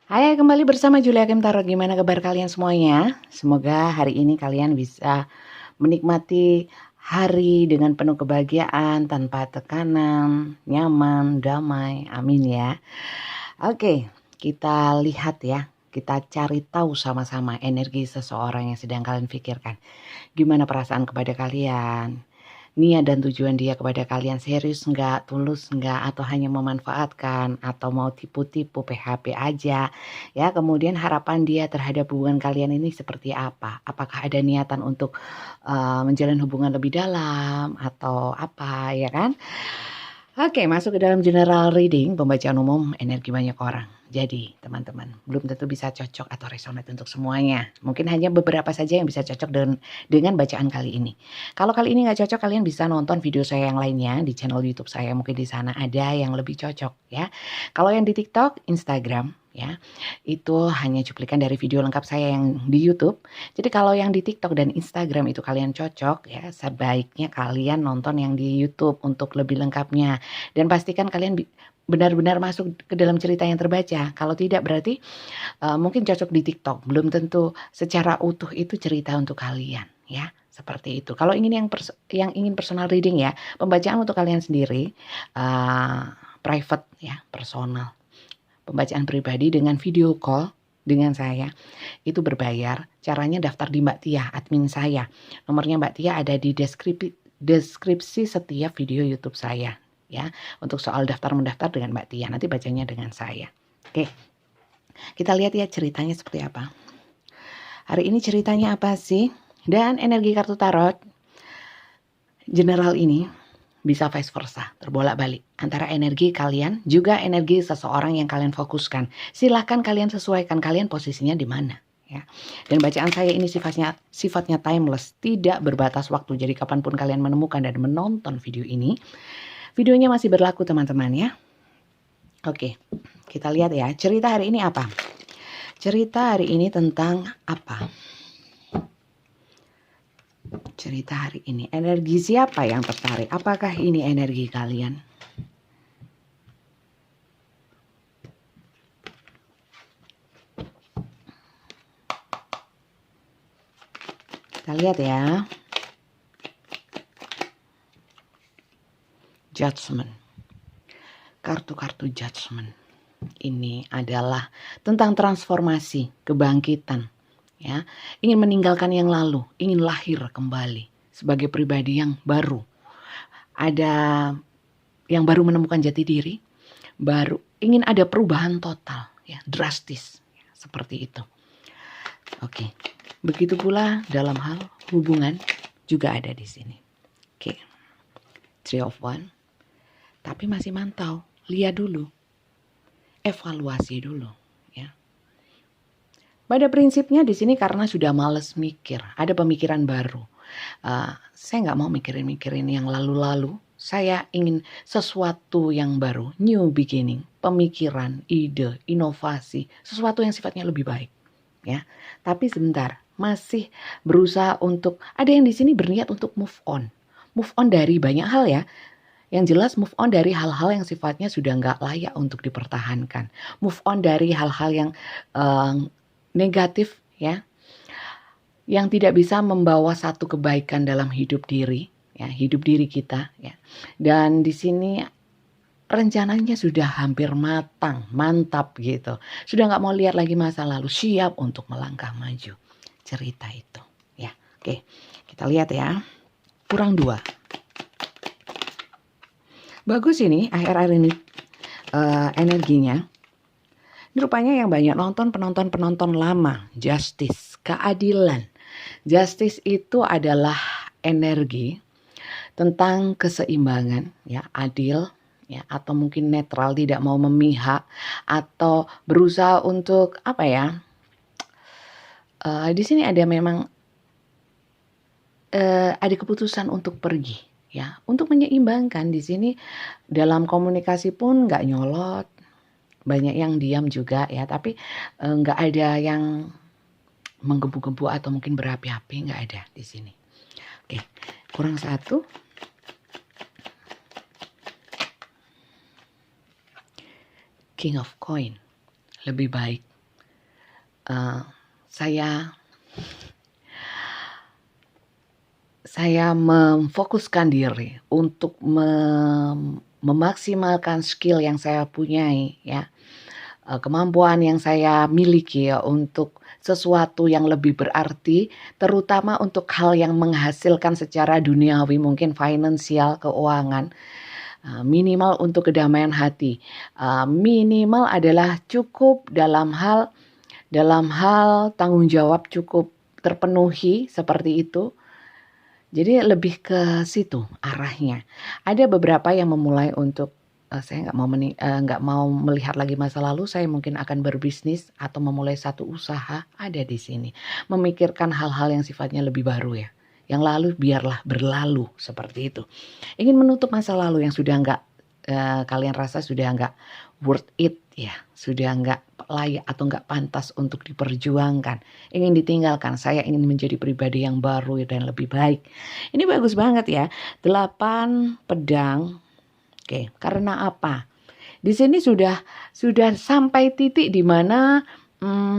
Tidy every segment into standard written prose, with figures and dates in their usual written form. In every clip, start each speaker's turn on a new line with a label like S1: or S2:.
S1: Hai, kembali bersama Julia Kim Tarot. Gimana kabar kalian semuanya? Semoga hari ini kalian bisa menikmati hari dengan penuh kebahagiaan, tanpa tekanan, nyaman, damai. Amin ya. Oke, kita lihat ya. Kita cari tahu sama-sama energi seseorang yang sedang kalian pikirkan. Gimana perasaan kepada kalian? Niat dan tujuan dia kepada kalian serius nggak, tulus nggak, atau hanya memanfaatkan, atau mau tipu-tipu PHP aja ya. Kemudian harapan dia terhadap hubungan kalian ini seperti apa? Apakah ada niatan untuk menjalin hubungan lebih dalam atau apa ya kan? Oke, masuk ke dalam general reading, pembacaan umum energi banyak orang. Jadi, teman-teman, belum tentu bisa cocok atau resonate untuk semuanya. Mungkin hanya beberapa saja yang bisa cocok dengan bacaan kali ini. Kalau kali ini nggak cocok, kalian bisa nonton video saya yang lainnya di channel YouTube saya. Mungkin di sana ada yang lebih cocok ya. Kalau yang di TikTok, Instagram ya, itu hanya cuplikan dari video lengkap saya yang di YouTube. Jadi kalau yang di TikTok dan Instagram itu kalian cocok ya, sebaiknya kalian nonton yang di YouTube untuk lebih lengkapnya. Dan pastikan kalian benar-benar masuk ke dalam cerita yang terbaca. Kalau tidak berarti mungkin cocok di TikTok. Belum tentu secara utuh itu cerita untuk kalian ya. Seperti itu. Kalau ingin yang ingin personal reading ya, pembacaan untuk kalian sendiri, private ya, personal. Pembacaan pribadi dengan video call dengan saya itu berbayar. Caranya daftar di Mbak Tia, admin saya. Nomornya Mbak Tia ada di deskripsi setiap video YouTube saya ya. Untuk soal daftar mendaftar dengan Mbak Tia, nanti bacanya dengan saya. Oke. Kita lihat ya ceritanya seperti apa. Hari ini ceritanya apa sih? Dan energi kartu tarot general ini bisa vice versa, terbolak-balik antara energi kalian juga energi seseorang yang kalian fokuskan. Silahkan kalian sesuaikan kalian posisinya di mana ya. Dan bacaan saya ini sifatnya timeless, tidak berbatas waktu. Jadi kapanpun kalian menemukan dan menonton video ini, videonya masih berlaku teman-teman ya. Oke, kita lihat ya cerita hari ini apa. Cerita hari ini tentang apa? Cerita hari ini, energi siapa yang tertarik? Apakah ini energi kalian? Kita lihat ya. Judgment. Kartu-kartu judgment. Ini adalah tentang transformasi, kebangkitan. Ya, ingin meninggalkan yang lalu, ingin lahir kembali sebagai pribadi yang baru. Ada yang baru menemukan jati diri, baru ingin ada perubahan total, ya, drastis, ya, seperti itu. Oke, begitu pula dalam hal hubungan juga ada di sini. Oke, Three of Wands, tapi masih mantau, lihat dulu, evaluasi dulu. Pada prinsipnya di sini karena sudah males mikir, ada pemikiran baru. Saya nggak mau mikirin yang lalu-lalu. Saya ingin sesuatu yang baru, new beginning, pemikiran, ide, inovasi, sesuatu yang sifatnya lebih baik. Ya, tapi sebentar, masih berusaha untuk. Ada yang di sini berniat untuk move on dari banyak hal ya. Yang jelas move on dari hal-hal yang sifatnya sudah nggak layak untuk dipertahankan. Move on dari hal-hal yang negatif ya, yang tidak bisa membawa satu kebaikan dalam hidup diri ya, hidup diri kita ya. Dan di sini rencananya sudah hampir matang, mantap gitu. Sudah nggak mau lihat lagi masa lalu, siap untuk melangkah maju. Cerita itu ya. Oke, kita lihat ya. Kurang 2. Bagus ini akhir-akhir ini energinya. Rupanya yang banyak nonton penonton lama. Justice, keadilan. Justice itu adalah energi tentang keseimbangan, ya, adil, ya, atau mungkin netral, tidak mau memihak atau berusaha untuk apa ya? Di sini ada memang ada keputusan untuk pergi, ya, untuk menyeimbangkan. Di sini dalam komunikasi pun nggak nyolot. Banyak yang diam juga ya, tapi nggak ada yang menggebu-gebu atau mungkin berapi-api, nggak ada di sini. Oke, kurang 1. King of Coin, lebih baik uh, saya memfokuskan diri untuk memaksimalkan skill yang saya punyai, ya, kemampuan yang saya miliki ya untuk sesuatu yang lebih berarti, terutama untuk hal yang menghasilkan secara duniawi, mungkin finansial, keuangan. Minimal untuk kedamaian hati, minimal adalah cukup dalam hal tanggung jawab cukup terpenuhi, seperti itu. Jadi lebih ke situ arahnya. Ada beberapa yang memulai untuk saya nggak mau melihat lagi masa lalu, saya mungkin akan berbisnis atau memulai satu usaha, ada di sini. Memikirkan hal-hal yang sifatnya lebih baru ya. Yang lalu biarlah berlalu, seperti itu. Ingin menutup masa lalu yang sudah nggak kalian rasa sudah nggak worth it ya, sudah nggak layak atau nggak pantas untuk diperjuangkan, ingin ditinggalkan. Saya ingin menjadi pribadi yang baru dan lebih baik. Ini bagus banget ya, 8 pedang. Oke, karena apa? Di sini sudah sampai titik di mana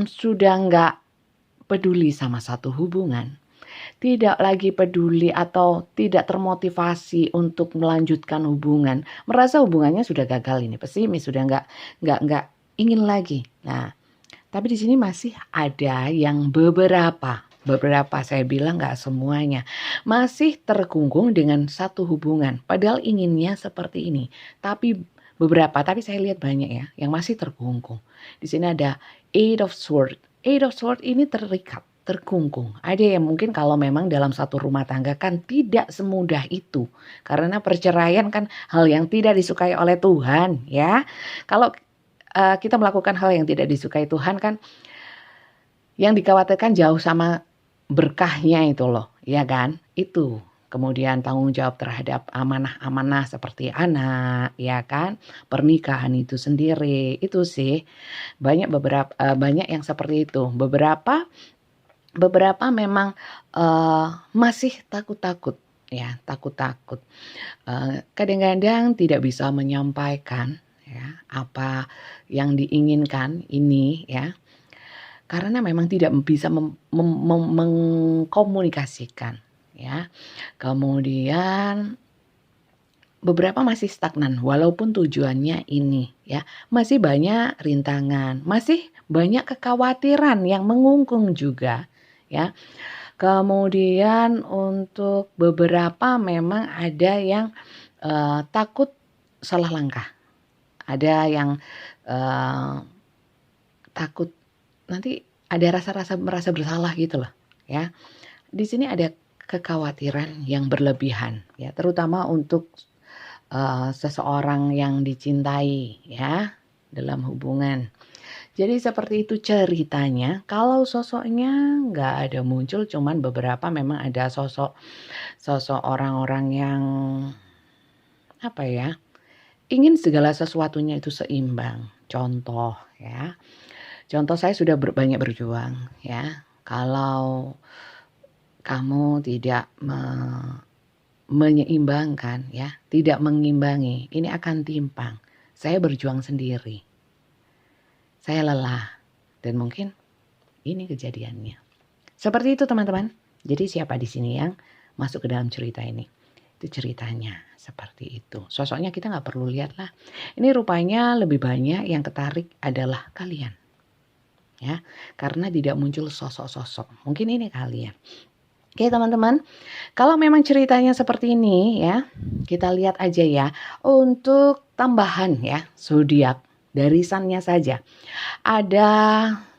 S1: sudah nggak peduli sama satu hubungan. Tidak lagi peduli atau tidak termotivasi untuk melanjutkan hubungan, merasa hubungannya sudah gagal, ini pesimis, sudah nggak ingin lagi. Nah, tapi di sini masih ada yang beberapa saya bilang nggak semuanya, masih terkungkung dengan satu hubungan, padahal inginnya seperti ini. Tapi beberapa, tapi saya lihat banyak ya yang masih terkungkung. Di sini ada Eight of Swords. Eight of Swords ini terikat, terkungkung. Ada yang mungkin kalau memang dalam satu rumah tangga kan tidak semudah itu. Karena perceraian kan hal yang tidak disukai oleh Tuhan, ya. Kalau kita melakukan hal yang tidak disukai Tuhan kan, yang dikhawatirkan jauh sama berkahnya itu loh, ya kan? Itu. Kemudian tanggung jawab terhadap amanah-amanah seperti anak, ya kan? Pernikahan itu sendiri, itu sih banyak yang seperti itu. Beberapa memang masih takut-takut ya, takut-takut. Kadang-kadang tidak bisa menyampaikan ya apa yang diinginkan ini ya. Karena memang tidak bisa mengkomunikasikan ya. Kemudian beberapa masih stagnan walaupun tujuannya ini ya. Masih banyak rintangan, masih banyak kekhawatiran yang mengungkung juga ya. Kemudian untuk beberapa memang ada yang takut salah langkah. Ada yang takut nanti ada rasa-rasa merasa bersalah gitu loh ya. Di sini ada kekhawatiran yang berlebihan ya, terutama untuk seseorang yang dicintai ya dalam hubungan. Jadi seperti itu ceritanya. Kalau sosoknya nggak ada muncul, cuman beberapa memang ada sosok orang-orang yang apa ya, ingin segala sesuatunya itu seimbang. Contoh ya. Contoh, saya sudah banyak berjuang ya. Kalau kamu tidak menyeimbangkan ya, tidak mengimbangi, ini akan timpang. Saya berjuang sendiri. Saya lelah dan mungkin ini kejadiannya. Seperti itu teman-teman. Jadi siapa di sini yang masuk ke dalam cerita ini? Itu ceritanya seperti itu. Sosoknya kita nggak perlu lihat lah. Ini rupanya lebih banyak yang ketarik adalah kalian. Ya, karena tidak muncul sosok-sosok. Mungkin ini kalian. Oke teman-teman, kalau memang ceritanya seperti ini ya, kita lihat aja ya. Untuk tambahan ya, zodiak darisannya saja. Ada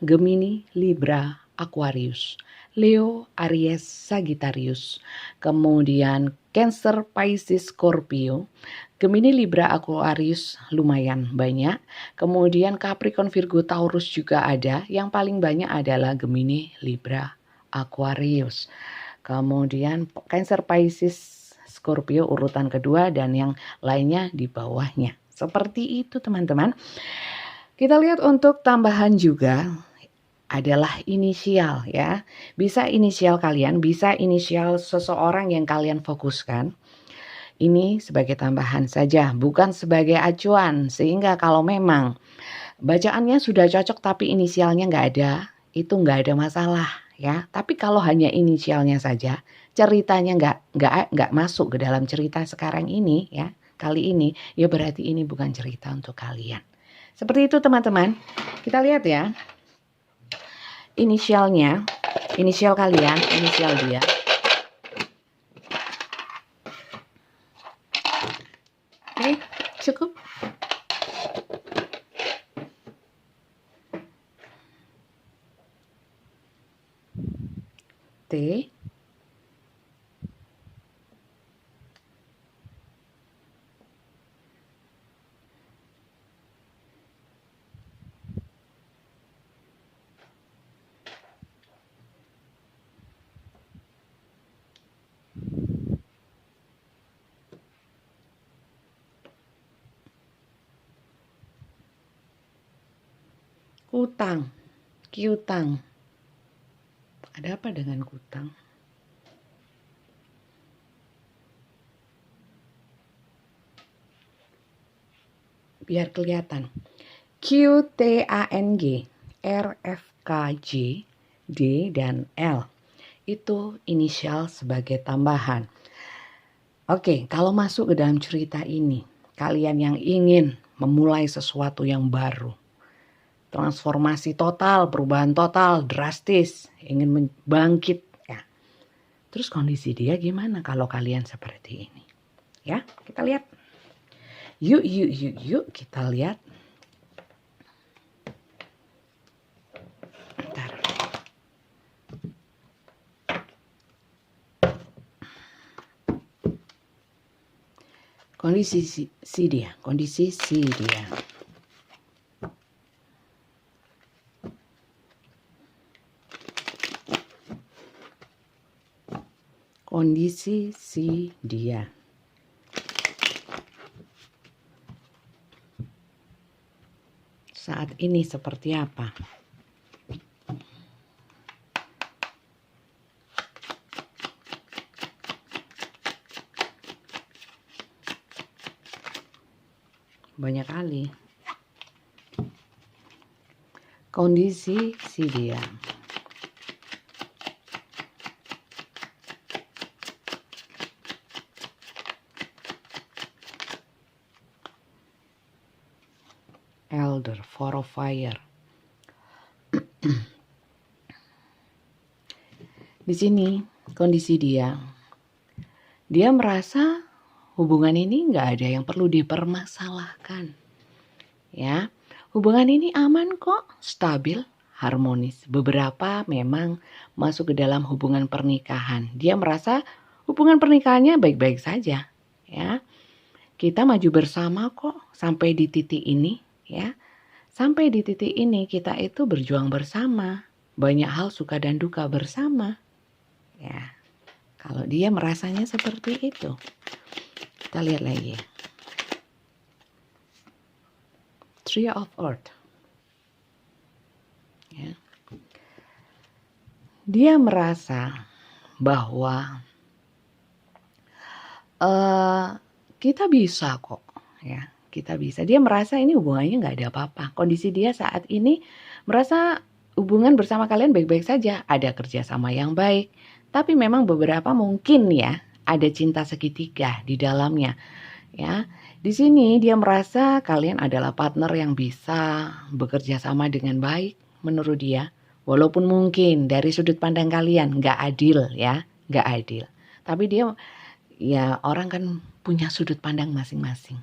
S1: Gemini, Libra, Aquarius, Leo, Aries, Sagittarius, kemudian Cancer, Pisces, Scorpio, Gemini, Libra, Aquarius lumayan banyak. Kemudian Capricorn, Virgo, Taurus juga ada. Yang paling banyak adalah Gemini, Libra, Aquarius. Kemudian Cancer, Pisces, Scorpio urutan kedua dan yang lainnya di bawahnya. Seperti itu teman-teman. Kita lihat untuk tambahan juga adalah inisial ya. Bisa inisial kalian, bisa inisial seseorang yang kalian fokuskan. Ini sebagai tambahan saja, bukan sebagai acuan. Sehingga kalau memang bacaannya sudah cocok tapi inisialnya nggak ada, itu nggak ada masalah ya. Tapi kalau hanya inisialnya saja, ceritanya nggak masuk ke dalam cerita sekarang ini ya, kali ini, ya berarti ini bukan cerita untuk kalian. Seperti itu teman-teman. Kita lihat ya. Inisialnya, inisial kalian, inisial dia. Oke, cukup. T. Kutang, kiutang. Ada apa dengan kutang? Biar kelihatan. QTANG, RFKJ, D dan L. Itu inisial sebagai tambahan. Oke, kalau masuk ke dalam cerita ini, kalian yang ingin memulai sesuatu yang baru, transformasi total, perubahan total, drastis, ingin bangkit ya. Terus kondisi dia gimana kalau kalian seperti ini? Ya, kita lihat. Yuk kita lihat. Bentar. Kondisi si dia. Kondisi si dia. Saat ini seperti apa? Banyak kali. Kondisi si dia. Elder, Four of Fire. Di sini kondisi dia merasa hubungan ini nggak ada yang perlu dipermasalahkan. Ya, hubungan ini aman kok, stabil, harmonis. Beberapa memang masuk ke dalam hubungan pernikahan. Dia merasa hubungan pernikahannya baik-baik saja. Ya, kita maju bersama kok sampai di titik ini. Ya, sampai di titik ini kita itu berjuang bersama, banyak hal suka dan duka bersama. Ya, kalau dia merasanya seperti itu, kita lihat lagi. Three of Earth. Ya. Dia merasa bahwa kita bisa kok, ya. Kita bisa. Dia merasa ini hubungannya nggak ada apa-apa. Kondisi dia saat ini merasa hubungan bersama kalian baik-baik saja. Ada kerjasama yang baik. Tapi memang beberapa mungkin ya ada cinta segitiga di dalamnya. Ya, di sini dia merasa kalian adalah partner yang bisa bekerja sama dengan baik menurut dia. Walaupun mungkin dari sudut pandang kalian nggak adil ya, nggak adil. Tapi dia ya orang kan punya sudut pandang masing-masing.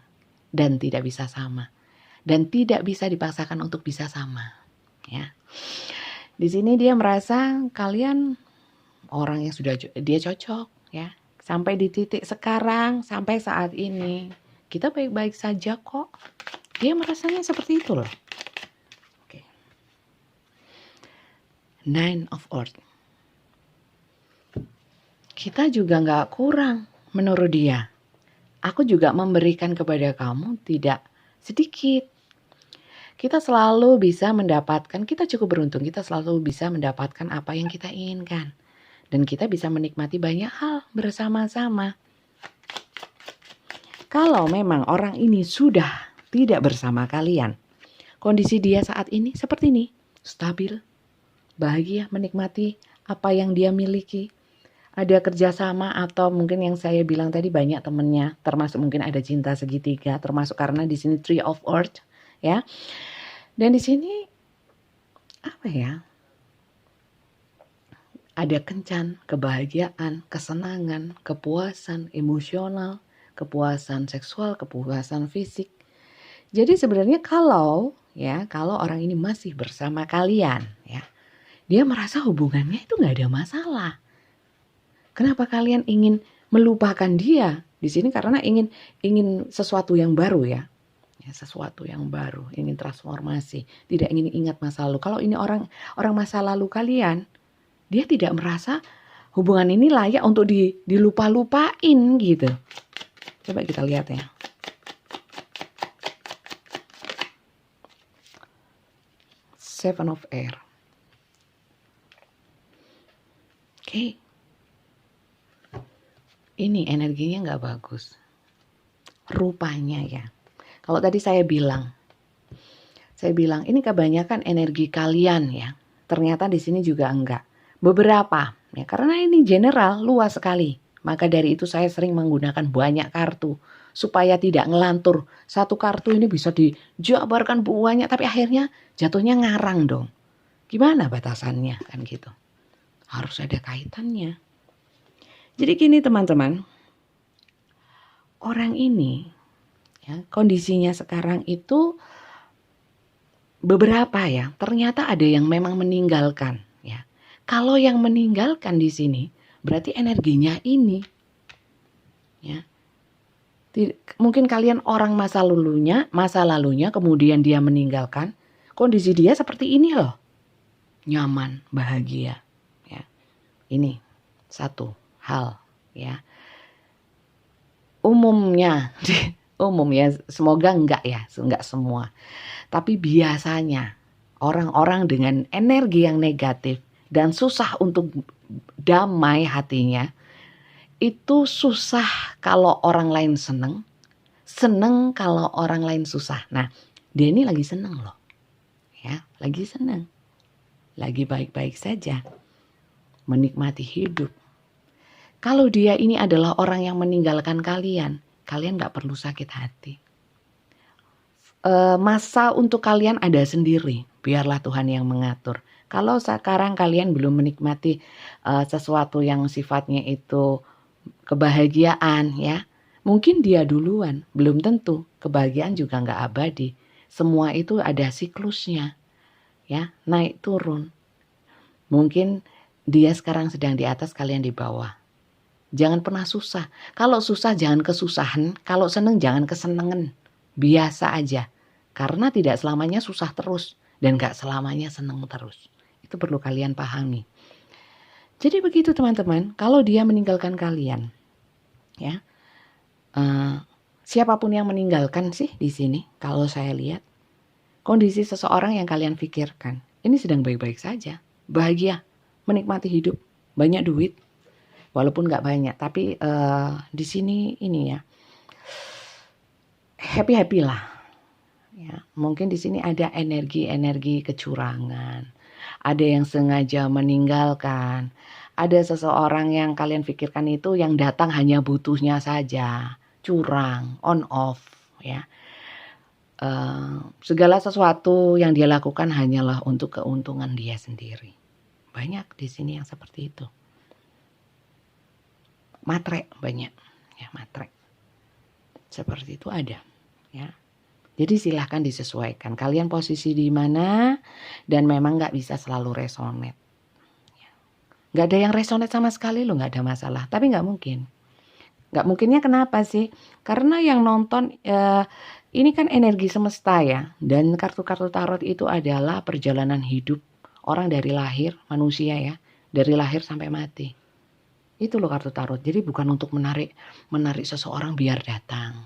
S1: Dan tidak bisa sama. Dan tidak bisa dipaksakan untuk bisa sama. Ya. Di sini dia merasa kalian orang yang sudah dia cocok. Ya. Sampai di titik sekarang, sampai saat ini. Kita baik-baik saja kok. Dia merasanya seperti itu loh. Oke. Nine of Earth. Kita juga gak kurang menurut dia. Aku juga memberikan kepada kamu tidak sedikit. Kita selalu bisa mendapatkan, kita cukup beruntung, kita selalu bisa mendapatkan apa yang kita inginkan. Dan kita bisa menikmati banyak hal bersama-sama. Kalau memang orang ini sudah tidak bersama kalian, kondisi dia saat ini seperti ini, stabil, bahagia, menikmati apa yang dia miliki. Ada kerjasama atau mungkin yang saya bilang tadi banyak temennya, termasuk mungkin ada cinta segitiga, termasuk karena di sini Tree of Earth, ya. Dan di sini apa ya? Ada kencan, kebahagiaan, kesenangan, kepuasan emosional, kepuasan seksual, kepuasan fisik. Jadi sebenarnya kalau orang ini masih bersama kalian, ya, dia merasa hubungannya itu nggak ada masalah. Kenapa kalian ingin melupakan dia di sini? Karena ingin sesuatu yang baru, ya, sesuatu yang baru, ingin transformasi, tidak ingin ingat masa lalu. Kalau ini orang masa lalu kalian, dia tidak merasa hubungan ini layak untuk dilupa-lupain gitu. Coba kita lihat ya. Seven of Air. Oke. Ini energinya nggak bagus. Rupanya ya. Kalau tadi saya bilang ini kebanyakan energi kalian ya. Ternyata di sini juga enggak. Beberapa ya, karena ini general luas sekali. Maka dari itu saya sering menggunakan banyak kartu supaya tidak ngelantur. Satu kartu ini bisa dijabarkan banyak tapi akhirnya jatuhnya ngarang dong. Gimana batasannya kan gitu. Harus ada kaitannya. Jadi gini teman-teman, orang ini ya, kondisinya sekarang itu beberapa ya, ternyata ada yang memang meninggalkan ya. Kalau yang meninggalkan di sini berarti energinya ini ya. Mungkin kalian orang masa lalunya kemudian dia meninggalkan, kondisi dia seperti ini loh. Nyaman, bahagia ya. Ini satu hal ya. Umum ya, semoga enggak semua. Tapi biasanya orang-orang dengan energi yang negatif dan susah untuk damai hatinya, itu susah kalau orang lain seneng kalau orang lain susah. Nah, dia ini lagi seneng loh, ya, lagi seneng, lagi baik-baik saja, menikmati hidup. Kalau dia ini adalah orang yang meninggalkan kalian gak perlu sakit hati. Masa untuk kalian ada sendiri, biarlah Tuhan yang mengatur. Kalau sekarang kalian belum menikmati sesuatu yang sifatnya itu kebahagiaan ya, mungkin dia duluan, belum tentu. Kebahagiaan juga gak abadi. Semua itu ada siklusnya, ya, naik turun. Mungkin dia sekarang sedang di atas, kalian di bawah. Jangan pernah susah. Kalau susah jangan kesusahan, kalau seneng jangan kesenengan. Biasa aja. Karena tidak selamanya susah terus dan gak selamanya seneng terus. Itu perlu kalian pahami. Jadi begitu teman-teman, kalau dia meninggalkan kalian, ya, siapapun yang meninggalkan sih di sini, kalau saya lihat kondisi seseorang yang kalian pikirkan, ini sedang baik-baik saja, bahagia, menikmati hidup, banyak duit. Walaupun nggak banyak, tapi di sini ini ya happy lah. Ya, mungkin di sini ada energi kecurangan, ada yang sengaja meninggalkan, ada seseorang yang kalian pikirkan itu yang datang hanya butuhnya saja, curang, on off, ya. Segala sesuatu yang dia lakukan hanyalah untuk keuntungan dia sendiri. Banyak di sini yang seperti itu. Matre banyak ya, matre seperti itu ada ya. Jadi silahkan disesuaikan kalian posisi di mana, dan memang nggak bisa selalu resonate ya. Nggak ada yang resonate sama sekali loh, nggak ada masalah, tapi nggak mungkinnya kenapa sih? Karena yang nonton ini kan energi semesta ya, dan kartu-kartu tarot itu adalah perjalanan hidup orang dari lahir, manusia ya, dari lahir sampai mati. Itu loh kartu tarot. Jadi bukan untuk menarik seseorang biar datang.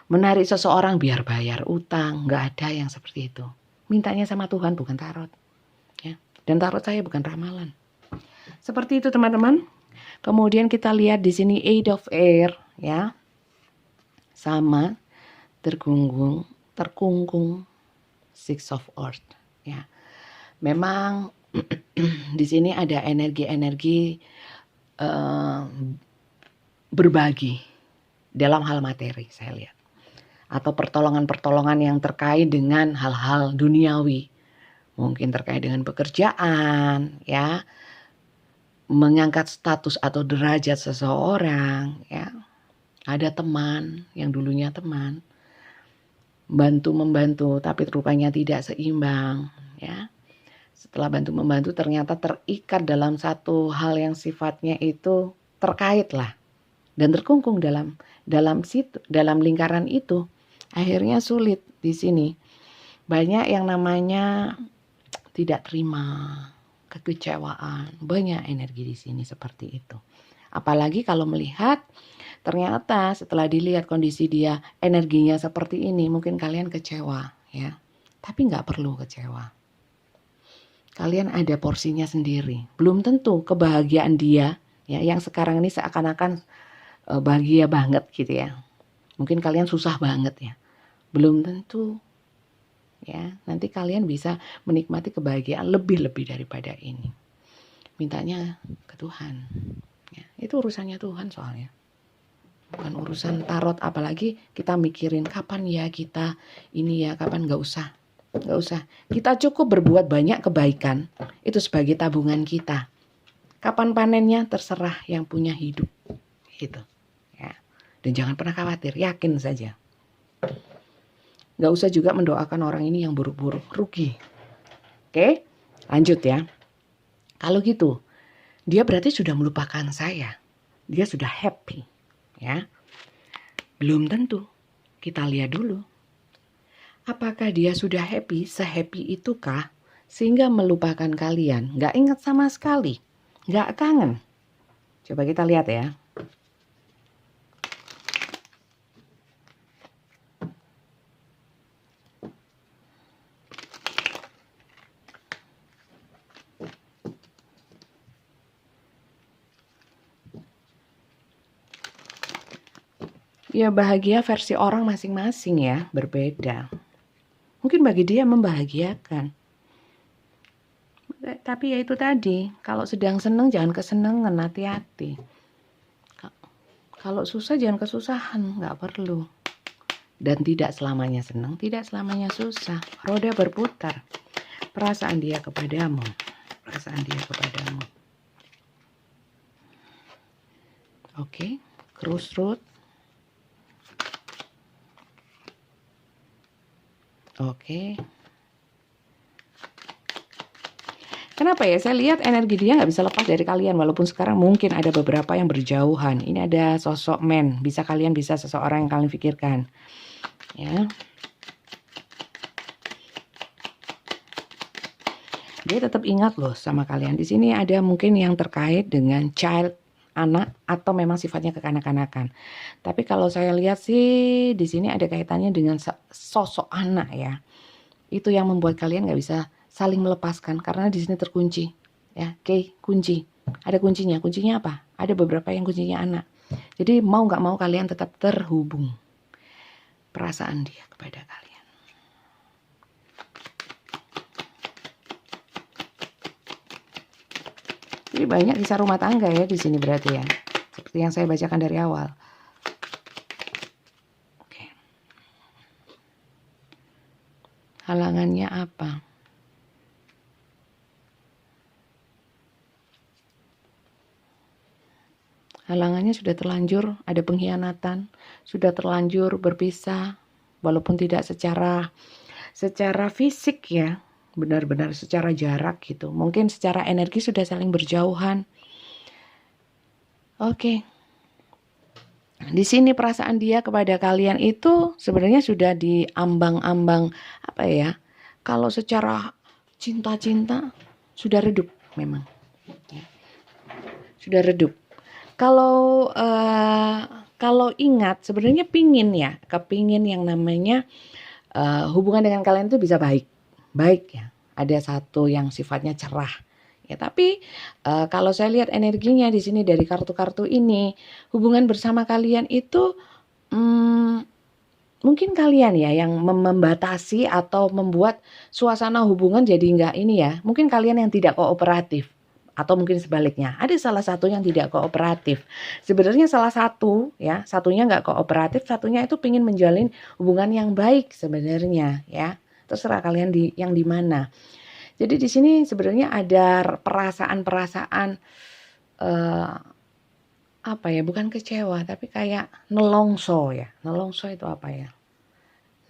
S1: Menarik seseorang biar bayar utang. Nggak ada yang seperti itu. Mintanya sama Tuhan, bukan tarot. Ya. Dan tarot saya bukan ramalan. Seperti itu teman-teman. Kemudian kita lihat di sini Eight of Air. Ya. Sama. Terkungkung. Six of Earth. Ya. Memang Di sini ada energi-energi berbagi dalam hal materi, saya lihat, atau pertolongan-pertolongan yang terkait dengan hal-hal duniawi, mungkin terkait dengan pekerjaan, ya, mengangkat status atau derajat seseorang, ya. Ada teman yang dulunya teman, bantu-membantu tapi rupanya tidak seimbang, ya. Setelah bantu-membantu ternyata terikat dalam satu hal yang sifatnya itu terkait lah dan terkungkung dalam lingkaran itu. Akhirnya sulit di sini. Banyak yang namanya tidak terima, kekecewaan, banyak energi di sini seperti itu. Apalagi kalau melihat ternyata setelah dilihat kondisi dia energinya seperti ini, mungkin kalian kecewa, ya. Tapi nggak perlu kecewa. Kalian ada porsinya sendiri. Belum tentu kebahagiaan dia, ya, yang sekarang ini seakan-akan bahagia banget gitu ya. Mungkin kalian susah banget ya. Belum tentu. Ya, nanti kalian bisa menikmati kebahagiaan lebih-lebih daripada ini. Mintanya ke Tuhan. Ya, itu urusannya Tuhan soalnya. Bukan urusan tarot, apalagi kita mikirin kapan ya kita ini ya, kapan, nggak usah. Kita cukup berbuat banyak kebaikan, itu sebagai tabungan kita. Kapan panennya terserah yang punya hidup. Gitu. Ya. Dan jangan pernah khawatir, yakin saja. Nggak usah juga mendoakan orang ini yang buruk-buruk, rugi. Oke, lanjut ya. Kalau gitu, dia berarti sudah melupakan saya. Dia sudah happy. Ya, belum tentu. Kita lihat dulu. Apakah dia sudah happy, se-happy itukah, sehingga melupakan kalian, nggak ingat sama sekali, nggak kangen. Coba kita lihat ya. Ya bahagia versi orang masing-masing ya, berbeda. Mungkin bagi dia membahagiakan. Tapi ya itu tadi, kalau sedang seneng jangan kesenengan, hati-hati. Kalau susah jangan kesusahan, nggak perlu. Dan tidak selamanya senang, tidak selamanya susah. Roda berputar. Perasaan dia kepadamu. Oke, crossroad. Oke. Kenapa ya? Saya lihat energi dia nggak bisa lepas dari kalian. Walaupun sekarang mungkin ada beberapa yang berjauhan. Ini ada sosok men. Kalian bisa seseorang yang kalian pikirkan. Ya. Dia tetap ingat loh sama kalian. Di sini ada mungkin yang terkait dengan child, anak, atau memang sifatnya kekanak-kanakan. Tapi kalau saya lihat sih di sini ada kaitannya dengan sosok anak ya. Itu yang membuat kalian nggak bisa saling melepaskan karena di sini terkunci. Ya, oke, kunci. Ada kuncinya. Kuncinya apa? Ada beberapa yang kuncinya anak. Jadi mau nggak mau kalian tetap terhubung. Perasaan dia kepada kalian. Jadi banyak kisah rumah tangga ya di sini berarti ya. Seperti yang saya bacakan dari awal. Oke. Halangannya apa? Halangannya sudah terlanjur ada pengkhianatan, sudah terlanjur berpisah, walaupun tidak secara fisik ya, benar-benar secara jarak gitu. Mungkin secara energi sudah saling berjauhan. Oke. Di sini perasaan dia kepada kalian itu sebenarnya sudah di ambang-ambang apa ya? Kalau secara cinta-cinta sudah redup memang. Ya. Sudah redup. Kalau ingat sebenarnya kepingin yang namanya hubungan dengan kalian itu bisa baik ya. Ada satu yang sifatnya cerah ya. Tapi kalau saya lihat energinya di sini dari kartu-kartu ini, hubungan bersama kalian itu mungkin kalian ya yang membatasi atau membuat suasana hubungan jadi nggak ini ya. Mungkin kalian yang tidak kooperatif. Atau mungkin sebaliknya, ada salah satu yang tidak kooperatif. Sebenarnya salah satu ya, satunya nggak kooperatif, satunya itu ingin menjalin hubungan yang baik sebenarnya ya. Terserah kalian yang di mana. Jadi di sini sebenarnya ada perasaan-perasaan apa ya, bukan kecewa tapi kayak nelongso ya. Nelongso itu apa ya?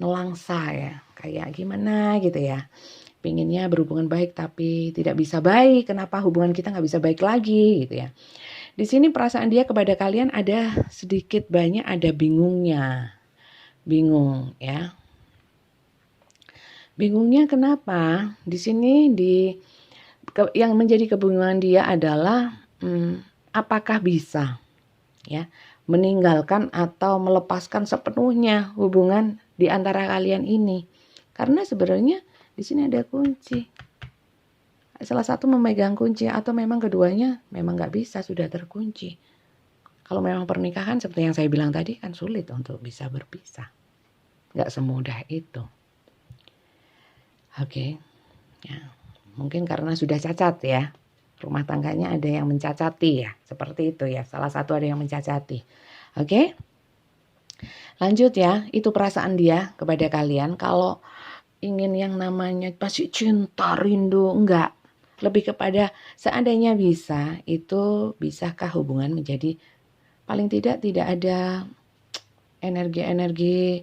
S1: Nelangsa ya, kayak gimana gitu ya. Pinginnya berhubungan baik tapi tidak bisa baik. Kenapa hubungan kita nggak bisa baik lagi gitu ya. Di sini perasaan dia kepada kalian ada sedikit banyak ada bingungnya. Bingung ya. Bingungnya kenapa? Di sini yang menjadi kebingungan dia adalah apakah bisa ya meninggalkan atau melepaskan sepenuhnya hubungan di antara kalian ini. Karena sebenarnya di sini ada kunci. Salah satu memegang kunci atau memang keduanya memang nggak bisa, sudah terkunci. Kalau memang pernikahan seperti yang saya bilang tadi kan sulit untuk bisa berpisah. Nggak semudah itu. Oke. Ya, mungkin karena sudah cacat ya. Rumah tangganya ada yang mencacati ya. Seperti itu ya. Salah satu ada yang mencacati. Oke. Lanjut ya. Itu perasaan dia kepada kalian. Kalau ingin yang namanya pasti cinta, rindu, enggak. Lebih kepada seandainya bisa, itu bisakah hubungan menjadi paling tidak ada energi-energi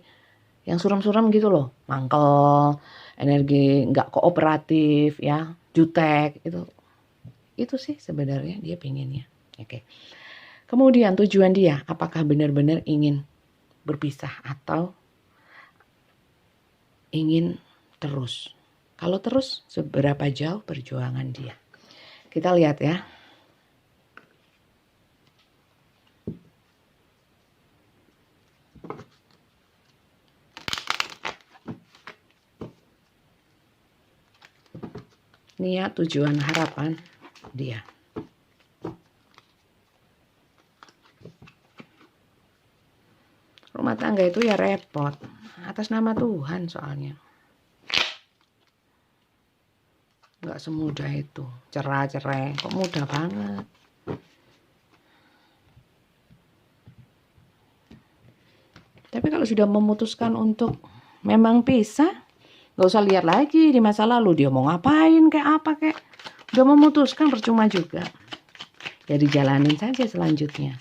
S1: yang suram-suram gitu loh. Mangkel, energi enggak kooperatif ya, jutek itu. Itu sih sebenarnya dia pinginnya. Oke. Kemudian tujuan dia, apakah benar-benar ingin berpisah atau ingin terus. Kalau terus, seberapa jauh perjuangan dia. Kita lihat ya. Niat, tujuan, harapan dia. Rumah tangga itu ya repot. Atas nama Tuhan soalnya. Nggak semudah itu. Cerai, kok mudah banget. Tapi kalau sudah memutuskan untuk memang pisah, nggak usah lihat lagi di masa lalu dia mau ngapain kayak apa kayak. Udah memutuskan percuma juga. Ya dijalanin saja selanjutnya.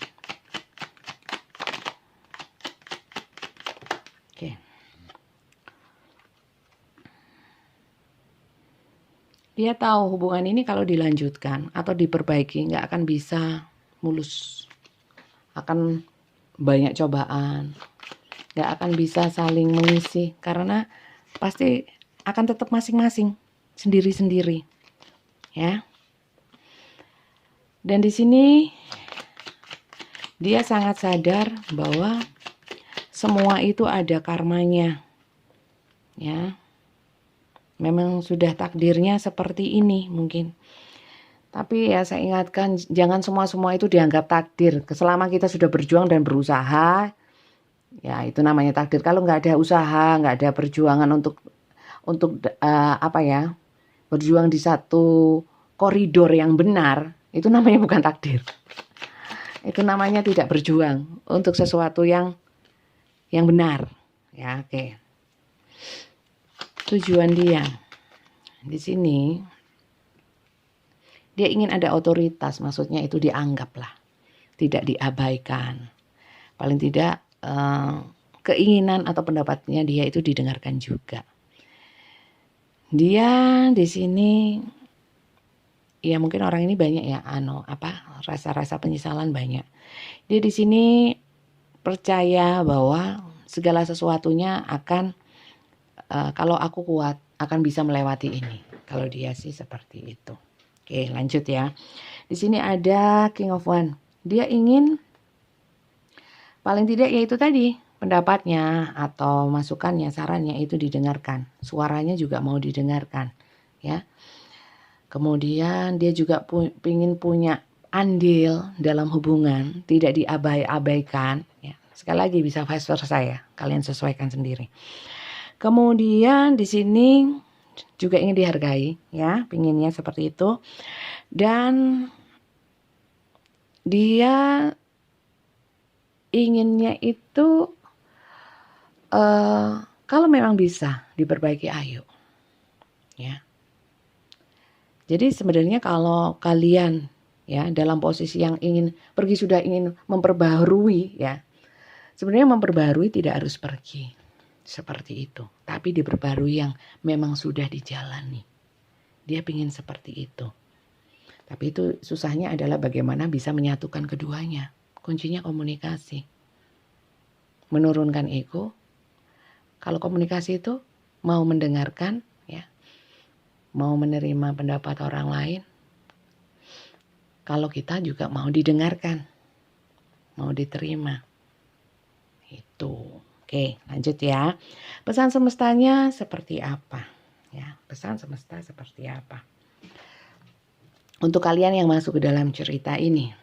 S1: Oke. Dia tahu hubungan ini kalau dilanjutkan atau diperbaiki nggak akan bisa mulus. Akan banyak cobaan. Nggak akan bisa saling mengisi karena pasti akan tetap masing-masing, sendiri-sendiri. Ya. Dan di sini dia sangat sadar bahwa semua itu ada karmanya. Ya. Memang sudah takdirnya seperti ini mungkin. Tapi ya saya ingatkan jangan semua itu dianggap takdir. Selama kita sudah berjuang dan berusaha, ya itu namanya takdir. Kalau nggak ada usaha, nggak ada perjuangan untuk berjuang di satu koridor yang benar, itu namanya bukan takdir. Itu namanya tidak berjuang untuk sesuatu yang benar. Ya, oke. Tujuan dia di sini dia ingin ada otoritas, maksudnya itu dianggaplah, tidak diabaikan. Paling tidak keinginan atau pendapatnya dia itu didengarkan juga. Dia di sini ya mungkin orang ini banyak ya rasa-rasa penyesalan banyak. Dia di sini percaya bahwa segala sesuatunya akan kalau aku kuat akan bisa melewati ini. Kalau dia sih seperti itu. Oke, lanjut ya. Di sini ada King of One. Dia ingin paling tidak yaitu tadi pendapatnya atau masukannya, sarannya itu didengarkan. Suaranya juga mau didengarkan, ya. Kemudian dia juga ingin punya andil dalam hubungan, tidak diabaikan, ya. Sekali lagi bisa vice versa ya. Kalian sesuaikan sendiri. Kemudian di sini juga ingin dihargai ya, pinginnya seperti itu. Dan dia inginnya itu kalau memang bisa diperbaiki, ayo ya. Jadi sebenarnya kalau kalian ya dalam posisi yang sudah ingin memperbaharui ya, sebenarnya memperbaharui tidak harus pergi seperti itu, tapi diperbarui yang memang sudah dijalani. Dia ingin seperti itu. Tapi itu susahnya adalah bagaimana bisa menyatukan keduanya. Kuncinya komunikasi. Menurunkan ego. Kalau komunikasi itu mau mendengarkan ya, mau menerima pendapat orang lain. Kalau kita juga mau didengarkan, mau diterima. Itu. Oke, lanjut ya. Pesan semestanya seperti apa? Ya, pesan semesta seperti apa? Untuk kalian yang masuk ke dalam cerita ini.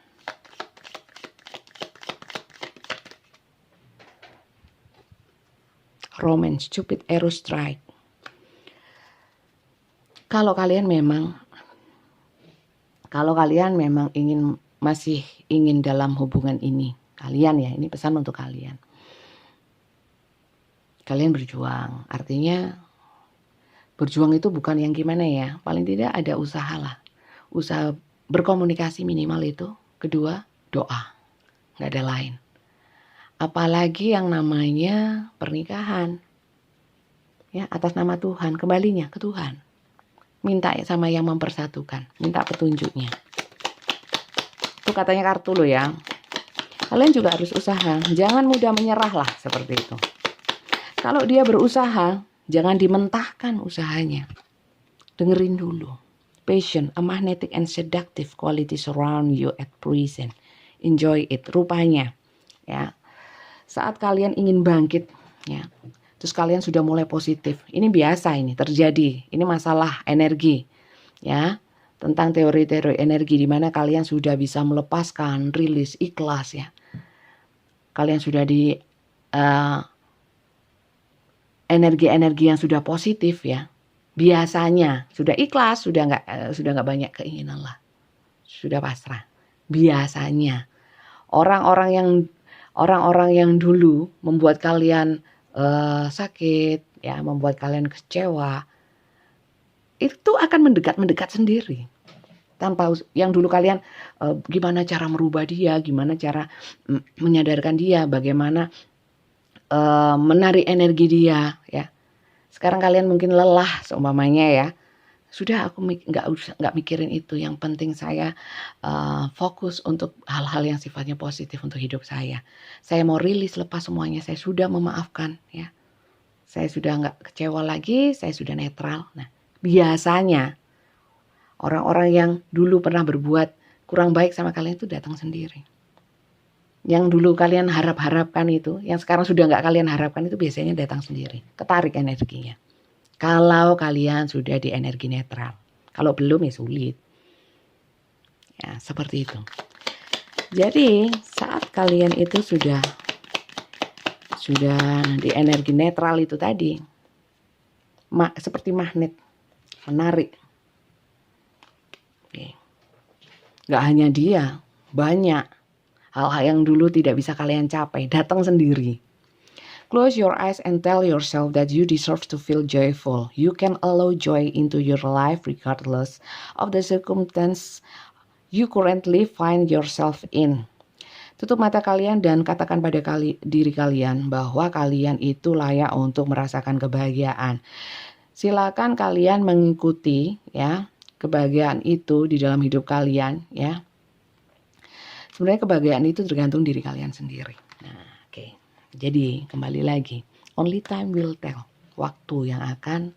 S1: Romance, Cupid, Eros, Strike. Kalau kalian memang masih ingin dalam hubungan ini, kalian ya, ini pesan untuk kalian. Kalian berjuang, artinya berjuang itu bukan yang gimana ya, paling tidak ada usaha lah. Usaha berkomunikasi minimal itu. Kedua, doa, nggak ada lain. Apalagi yang namanya pernikahan, ya atas nama Tuhan, kembalinya ke Tuhan. Minta sama yang mempersatukan, minta petunjuknya. Itu katanya kartu lo ya. Kalian juga harus usaha, jangan mudah menyerah lah seperti itu. Kalau dia berusaha, jangan dimentahkan usahanya. Dengerin dulu. Passion, a magnetic and seductive quality surround you at present. Enjoy it. Rupanya, ya. Saat kalian ingin bangkit, ya. Terus kalian sudah mulai positif. Ini biasa ini terjadi. Ini masalah energi, ya. Tentang teori-teori energi di mana kalian sudah bisa melepaskan, rilis, ikhlas ya. Kalian sudah di energi-energi yang sudah positif ya, biasanya sudah ikhlas, sudah nggak banyak keinginan lah, sudah pasrah. Biasanya orang-orang yang dulu membuat kalian sakit ya, membuat kalian kecewa, itu akan mendekat sendiri tanpa yang dulu kalian gimana cara merubah dia, gimana cara menyadarkan dia, bagaimana menarik energi dia ya. Sekarang kalian mungkin lelah seumpamanya ya. Sudah aku nggak mikirin itu. Yang penting saya fokus untuk hal-hal yang sifatnya positif untuk hidup saya. Saya mau rilis lepas semuanya. Saya sudah memaafkan ya. Saya sudah nggak kecewa lagi. Saya sudah netral. Nah biasanya orang-orang yang dulu pernah berbuat kurang baik sama kalian itu datang sendiri. Yang dulu kalian harap-harapkan itu, yang sekarang sudah nggak kalian harapkan itu biasanya datang sendiri. Ketarik energinya. Kalau kalian sudah di energi netral. Kalau belum ya sulit. Ya, seperti itu. Jadi saat kalian itu sudah di energi netral itu tadi, seperti magnet, menarik. Oke. Gak hanya dia, banyak hal-hal yang dulu tidak bisa kalian capai, datang sendiri. Close your eyes and tell yourself that you deserve to feel joyful. You can allow joy into your life regardless of the circumstance you currently find yourself in. Tutup mata kalian dan katakan pada diri kalian bahwa kalian itu layak untuk merasakan kebahagiaan. Silakan kalian mengikuti ya kebahagiaan itu di dalam hidup kalian ya. Sebenarnya kebahagiaan itu tergantung diri kalian sendiri. Nah, oke. Jadi kembali lagi, only time will tell. Waktu yang akan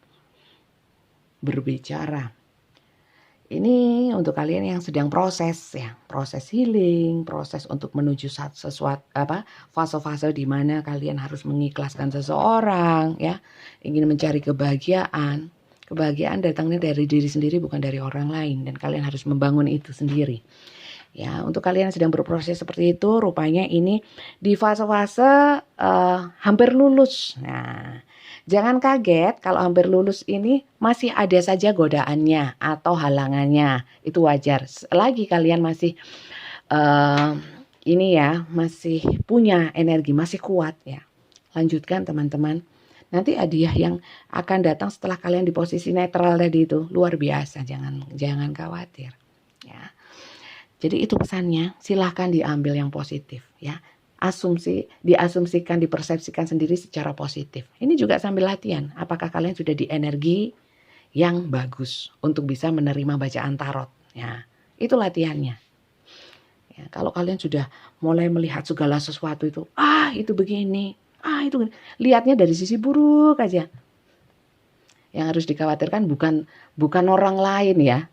S1: berbicara. Ini untuk kalian yang sedang proses ya, proses healing, proses untuk menuju fase-fase di mana kalian harus mengikhlaskan seseorang ya, ingin mencari kebahagiaan. Kebahagiaan datangnya dari diri sendiri bukan dari orang lain dan kalian harus membangun itu sendiri. Ya, untuk kalian yang sedang berproses seperti itu, rupanya ini di fase-fase hampir lulus. Nah, jangan kaget kalau hampir lulus ini masih ada saja godaannya atau halangannya. Itu wajar. Selagi kalian masih ini ya, masih punya energi, masih kuat ya. Lanjutkan teman-teman. Nanti hadiah yang akan datang setelah kalian di posisi netral tadi itu luar biasa. Jangan khawatir. Ya. Jadi itu pesannya, silahkan diambil yang positif ya. Diasumsikan, dipersepsikan sendiri secara positif. Ini juga sambil latihan, apakah kalian sudah di energi yang bagus untuk bisa menerima bacaan tarot ya. Itu latihannya. Ya, kalau kalian sudah mulai melihat segala sesuatu itu, itu begini, itu lihatnya dari sisi buruk aja. Yang harus dikhawatirkan bukan orang lain ya,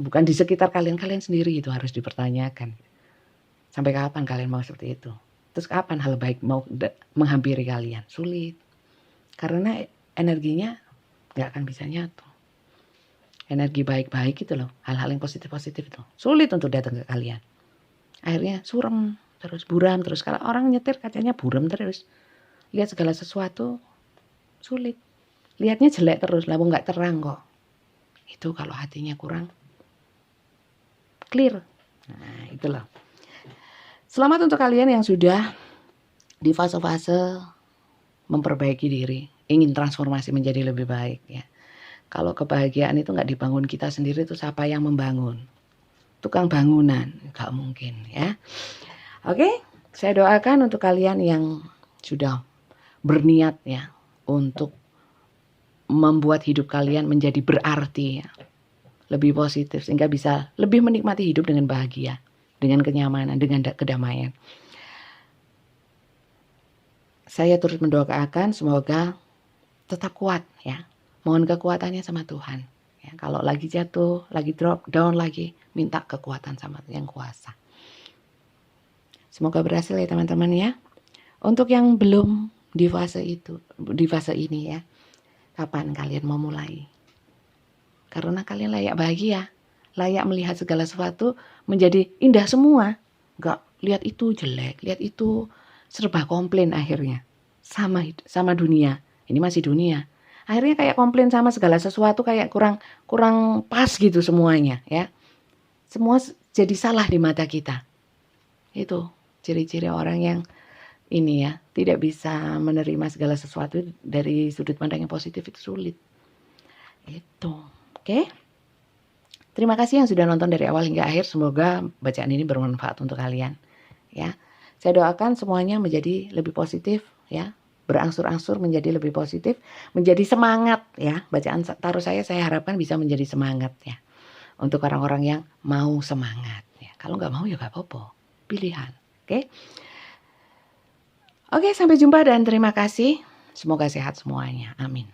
S1: bukan di sekitar kalian sendiri itu harus dipertanyakan. Sampai kapan kalian mau seperti itu? Terus kapan hal baik mau menghampiri kalian? Sulit. Karena energinya nggak akan bisa nyatu. Energi baik-baik itu loh, hal-hal yang positif-positif itu sulit untuk datang ke kalian. Akhirnya suram terus, buram terus. Kalau orang nyetir kacanya buram terus. Lihat segala sesuatu sulit. Lihatnya jelek terus, lah nggak terang kok. Itu kalau hatinya kurang clear. Nah, itulah. Selamat untuk kalian yang sudah di fase-fase memperbaiki diri, ingin transformasi menjadi lebih baik ya. Kalau kebahagiaan itu nggak dibangun kita sendiri, itu siapa yang membangun? Tukang bangunan, nggak mungkin ya. Oke, saya doakan untuk kalian yang sudah berniat ya untuk membuat hidup kalian menjadi berarti ya, lebih positif sehingga bisa lebih menikmati hidup dengan bahagia, dengan kenyamanan, dengan kedamaian. Saya turut mendoakan semoga tetap kuat ya. Mohon kekuatannya sama Tuhan. Ya, kalau lagi jatuh, lagi drop down lagi, minta kekuatan sama Yang Kuasa. Semoga berhasil ya teman-teman ya. Untuk yang belum di fase ini ya, kapan kalian mau mulai? Karena kalian layak bahagia, layak melihat segala sesuatu menjadi indah semua. Enggak lihat itu jelek, lihat itu serba komplain akhirnya. Sama dunia. Ini masih dunia. Akhirnya kayak komplain sama segala sesuatu, kayak kurang pas gitu semuanya ya. Semua jadi salah di mata kita. Itu ciri-ciri orang yang ini ya, tidak bisa menerima segala sesuatu dari sudut pandang yang positif, itu sulit. Itu. Oke. Terima kasih yang sudah nonton dari awal hingga akhir. Semoga bacaan ini bermanfaat untuk kalian ya. Saya doakan semuanya menjadi lebih positif ya. Berangsur-angsur menjadi lebih positif, menjadi semangat ya. Bacaan tarot saya harapkan bisa menjadi semangat ya. Untuk orang-orang yang mau semangat ya. Kalau nggak mau ya nggak apa-apa. Pilihan. Oke. Oke, sampai jumpa dan terima kasih. Semoga sehat semuanya. Amin.